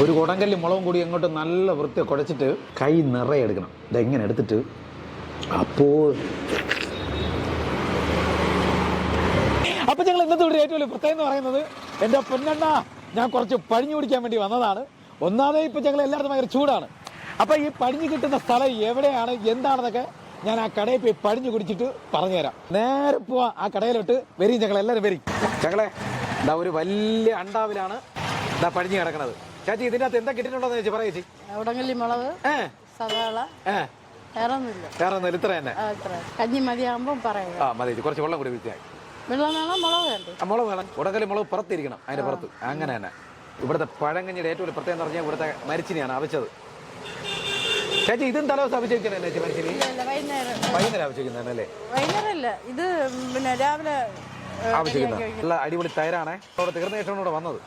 ഒരു കുടങ്കല്ലി മുളകും കൂടി അങ്ങോട്ട് നല്ല വൃത്തി കുഴച്ചിട്ട് കൈ നിറയെ എടുക്കണം. ഇതെങ്ങനെ എടുത്തിട്ട് അപ്പോൾ ഞങ്ങൾ ഇന്നത്തെ ഇവിടെ ഏറ്റവും വലിയ പ്രത്യേകം എന്ന് പറയുന്നത് എൻ്റെ പൊന്നെണ്ണ ഞാൻ കുറച്ച് പഴിഞ്ഞു കുടിക്കാൻ വേണ്ടി വന്നതാണ്. ഒന്നാമതേ ഇപ്പം ഞങ്ങൾ എല്ലായിടത്തും ഭയങ്കര ചൂടാണ്. അപ്പം ഈ പഴിഞ്ഞു കിട്ടുന്ന സ്ഥലം എവിടെയാണ് എന്താണെന്നൊക്കെ ഞാൻ ആ കടയിൽ പോയി പഴിഞ്ഞു കുടിച്ചിട്ട് പറഞ്ഞുതരാം. നേരെ പോവാ ആ കടയിലോട്ട്. വരും ഞങ്ങളെല്ലാവരും വരും. ഞങ്ങളെ ഇതാ ഒരു വലിയ അണ്ടാവിലാണ് ഇതാ പഴിഞ്ഞു കിടക്കണത്. ചേച്ചി ഇതിൻ്റെ അകത്ത് എന്താ കിട്ടിയിട്ടുണ്ടോന്ന് ചേച്ചി പറയാ ചേച്ചി? ഉടങ്ങല്ലി മുളക്, സവാള, വേറെ ഒന്നുമില്ല. ഇത്ര തന്നെ. കഞ്ഞി മതിയാകുമ്പോൾ പറയാം. ആ മതി, കുറച്ച് വെള്ളം കൂടി വിളിച്ചാൽ. വെള്ളം വേണം, മുളക് വേണ്ട. മുളക് വേണം. ഉടങ്കല്ലി മുളക് പുറത്തിരിക്കണം, അതിന്റെ പുറത്ത്. അങ്ങനെ തന്നെ ഇവിടുത്തെ പഴങ്കഞ്ഞിയുടെ ഏറ്റവും ഒരു പ്രത്യേകം എന്ന് പറഞ്ഞാൽ ഇവിടുത്തെ മരിച്ചിനെയാണ് അവച്ചത്. ചേച്ചി ഇതും തലേദിവസം അഭിഷേകിക്കണേ ചേച്ചി? മരിച്ചിനി വൈകുന്നേരം അഭിഷേകിക്കുന്നല്ലേ? വൈകുന്നേരമല്ല, ഇത് പിന്നെ രാവിലെ അഭിഷേകിക്കുന്ന നല്ല അടിപൊളി തൈരാണേ. അവിടെ തീർന്ന ശേഷമാണ് ഇവിടെ വന്നത്.